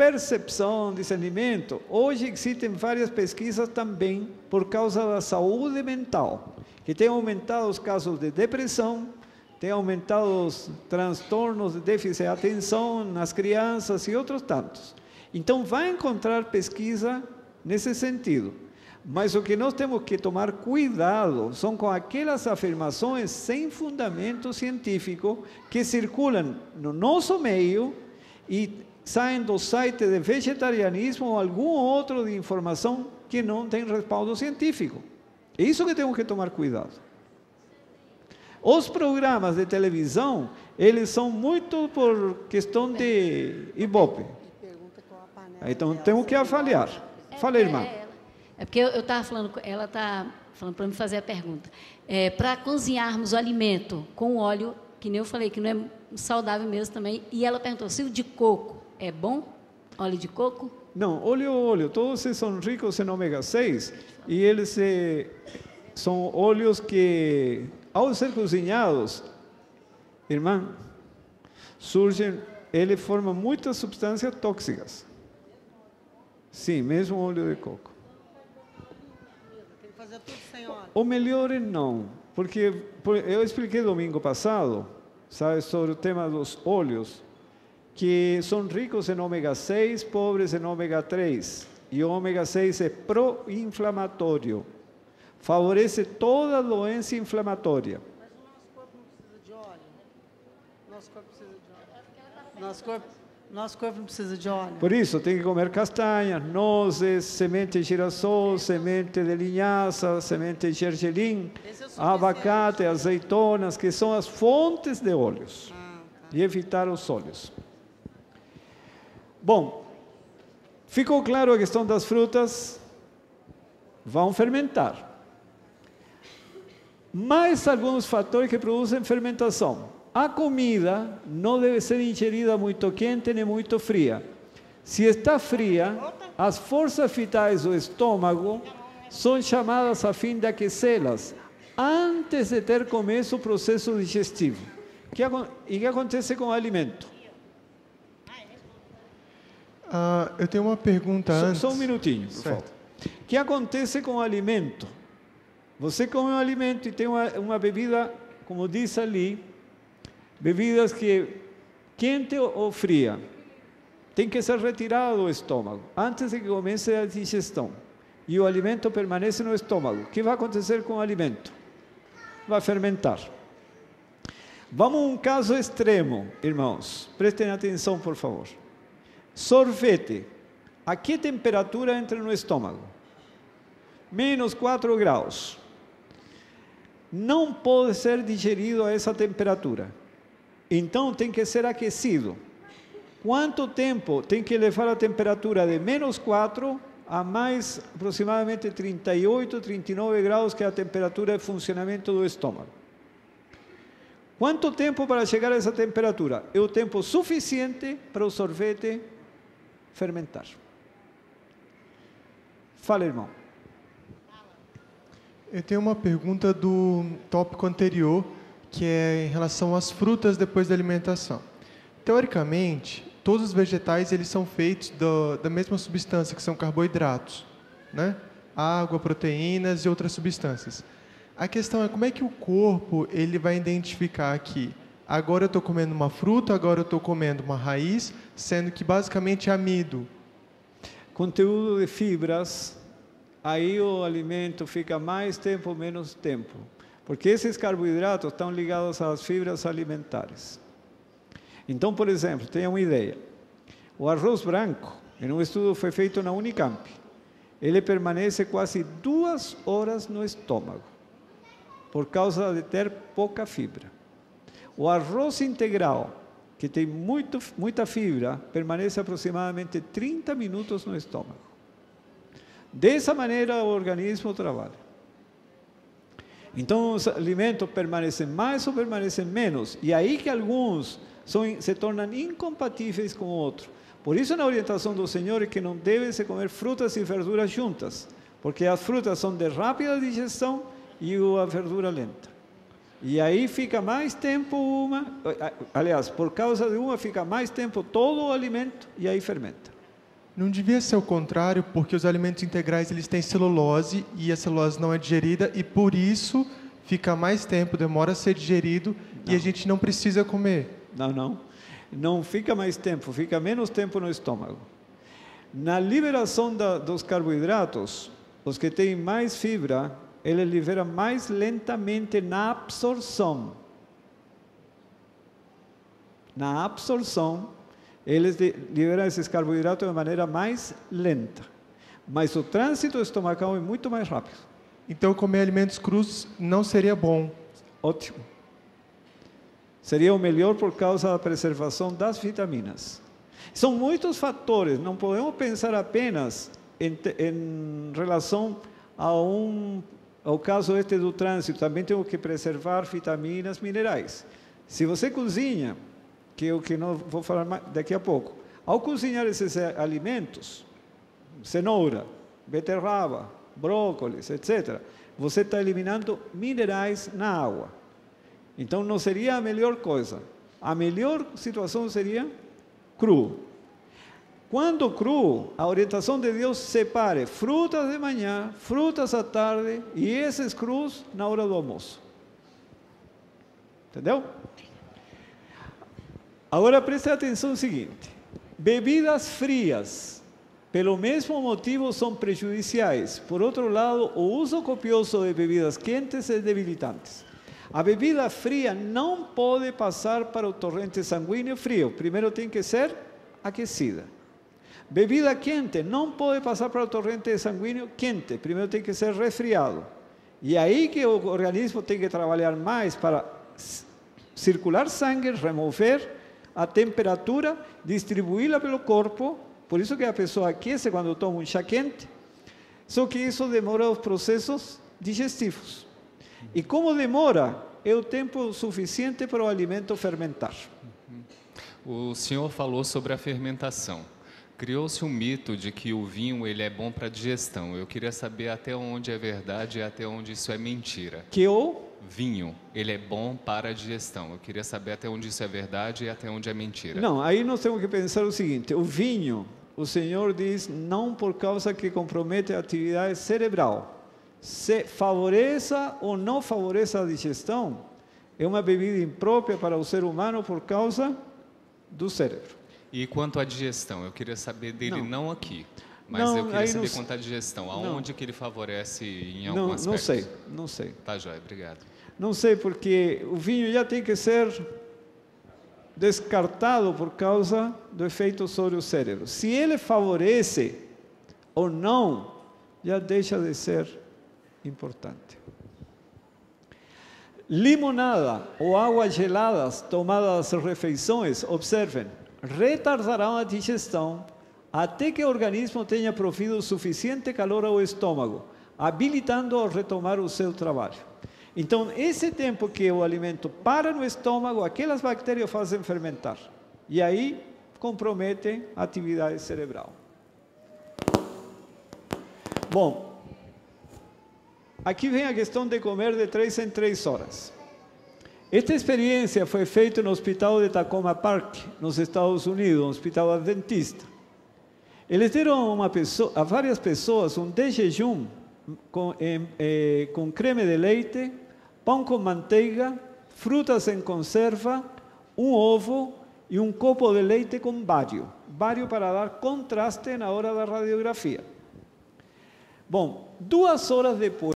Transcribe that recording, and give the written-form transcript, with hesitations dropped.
percepção, discernimento, hoje existem várias pesquisas também por causa da saúde mental, que tem aumentado os casos de depressão, tem aumentado os transtornos de déficit de atenção nas crianças e outros tantos. Então, vai encontrar pesquisa nesse sentido. Mas o que nós temos que tomar cuidado são com aquelas afirmações sem fundamento científico que circulam no nosso meio e saem do site de vegetarianismo ou algum outro de informação que não tem respaldo científico. É isso que temos que tomar cuidado. Os programas de televisão, eles são muito por questão de ibope. Então, temos que avaliar. Fala, irmã. É porque eu estava falando, ela está falando para me fazer a pergunta. Para cozinharmos o alimento com óleo, que nem eu falei, que não é saudável mesmo também, e ela perguntou, se o de coco é bom? Óleo de coco? Não, óleo. Todos eles são ricos em ômega 6 e eles são óleos que, ao ser cozinhados, irmã, ele forma muitas substâncias tóxicas. Sim, mesmo óleo de coco. O melhor é não, porque eu expliquei domingo passado, sabe, sobre o tema dos óleos, que são ricos em ômega 6, pobres em ômega 3, e o ômega 6 é pró-inflamatório, favorece toda doença inflamatória. Mas o nosso corpo não precisa de óleo? Nosso corpo precisa de óleo? Nosso corpo não precisa de óleo. Por isso, tem que comer castanhas, nozes, semente de girassol, semente de linhaça, semente de gergelim, abacate, azeitonas, que são as fontes de óleos. E evitar os óleos. Bom, ficou claro a questão das frutas? Vão fermentar. Mais alguns fatores que produzem fermentação. A comida não deve ser ingerida muito quente nem muito fria. Se está fria, as forças vitais do estômago são chamadas a fim de aquecê-las antes de ter começo o processo digestivo. E o que acontece com o alimento? Eu tenho uma pergunta antes. Só um minutinho, por favor. O que acontece com o alimento? Você come um alimento e tem uma bebida, como diz ali, bebidas que quente ou fria, tem que ser retirado do estômago antes de que comece a digestão. E o alimento permanece no estômago. O que vai acontecer com o alimento? Vai fermentar. Vamos a um caso extremo, irmãos. Prestem atenção, por favor. Sorvete. A que temperatura entra no estômago? Menos 4 graus. Não pode ser digerido a essa temperatura. Então, tem que ser aquecido. Quanto tempo tem que levar a temperatura de menos 4 a mais aproximadamente 38, 39 graus, que é a temperatura de funcionamento do estômago? Quanto tempo para chegar a essa temperatura? É o tempo suficiente para o sorvete fermentar. Fala, irmão. Eu tenho uma pergunta do tópico anterior, que é em relação às frutas depois da alimentação. Teoricamente, todos os vegetais eles são feitos da mesma substância, que são carboidratos, né? Água, proteínas e outras substâncias. A questão é como é que o corpo ele vai identificar que agora eu estou comendo uma fruta, agora eu estou comendo uma raiz, sendo que basicamente é amido. Conteúdo de fibras, aí o alimento fica mais tempo, menos tempo. Porque esses carboidratos estão ligados às fibras alimentares. Então, por exemplo, tenha uma ideia. O arroz branco, em um estudo foi feito na Unicamp, ele permanece quase 2 horas no estômago, por causa de ter pouca fibra. O arroz integral, que tem muita fibra, permanece aproximadamente 30 minutos no estômago. Dessa maneira, o organismo trabalha. Então, os alimentos permanecem mais ou permanecem menos, e aí que alguns se tornam incompatíveis com o outro. Por isso, na orientação do Senhor é que não deve se comer frutas e verduras juntas, porque as frutas são de rápida digestão e a verdura lenta. E aí fica mais tempo aliás, por causa de uma fica mais tempo todo o alimento e aí fermenta. Não devia ser o contrário, porque os alimentos integrais eles têm celulose e a celulose não é digerida e por isso fica mais tempo, demora a ser digerido e a gente não precisa comer. Não fica mais tempo, fica menos tempo no estômago. Na liberação dos carboidratos, os que têm mais fibra, eles liberam mais lentamente na absorção. Na absorção, eles liberam esses carboidratos de maneira mais lenta. Mas o trânsito estomacal é muito mais rápido. Então, comer alimentos crus não seria bom? Ótimo. Seria o melhor por causa da preservação das vitaminas. São muitos fatores, não podemos pensar apenas em relação ao caso este do trânsito, também temos que preservar vitaminas, minerais. Se você cozinha, que é o que não vou falar mais daqui a pouco, ao cozinhar esses alimentos, cenoura, beterraba, brócolis, etc., você está eliminando minerais na água. Então não seria a melhor coisa. A melhor situação seria cru. Quando cru, a orientação de Deus separe frutas de manhã, frutas à tarde e esses crus na hora do almoço. Entendeu? Agora preste atenção no seguinte: bebidas frias, pelo mesmo motivo, são prejudiciais. Por outro lado, o uso copioso de bebidas quentes é debilitante. A bebida fria não pode passar para o torrente sanguíneo frio. Primeiro tem que ser aquecida. Bebida quente não pode passar para o torrente sanguíneo quente. Primeiro tem que ser resfriado. E aí que o organismo tem que trabalhar mais para circular sangue, remover a temperatura, distribuí-la pelo corpo. Por isso que a pessoa aquece quando toma um chá quente. Só que isso demora os processos digestivos. E como demora, é o tempo suficiente para o alimento fermentar. O senhor falou sobre a fermentação. Criou-se um mito de que o vinho ele é bom para a digestão. Eu queria saber até onde é verdade e até onde isso é mentira. Que o vinho, ele é bom para a digestão. Eu queria saber até onde isso é verdade e até onde é mentira. Não, aí nós temos que pensar o seguinte: o vinho, o Senhor diz, não por causa que compromete a atividade cerebral. Se favoreça ou não favoreça a digestão, é uma bebida imprópria para o ser humano por causa do cérebro. E quanto à digestão, eu queria saber dele não aqui, mas não, eu queria saber não, quanto à digestão, aonde não, que ele favorece em algum aspecto? Não sei. Tá, joia, obrigado. Não sei, porque o vinho já tem que ser descartado por causa do efeito sobre o cérebro. Se ele favorece ou não, já deixa de ser importante. Limonada ou águas geladas tomadas às refeições, observem, retardarão a digestão até que o organismo tenha provido suficiente calor ao estômago, habilitando-o a retomar o seu trabalho. Então, esse tempo que o alimento para no estômago, aquelas bactérias fazem fermentar. E aí, comprometem a atividade cerebral. Bom, aqui vem a questão de comer de 3 em 3 horas. Esta experiência foi feita no hospital de Tacoma Park, nos Estados Unidos, um hospital adventista. Eles deram a várias pessoas um de jejum com creme de leite, pão com manteiga, frutas em conserva, um ovo e um copo de leite com bário. Bário para dar contraste na hora da radiografia. Bom, 2 horas depois,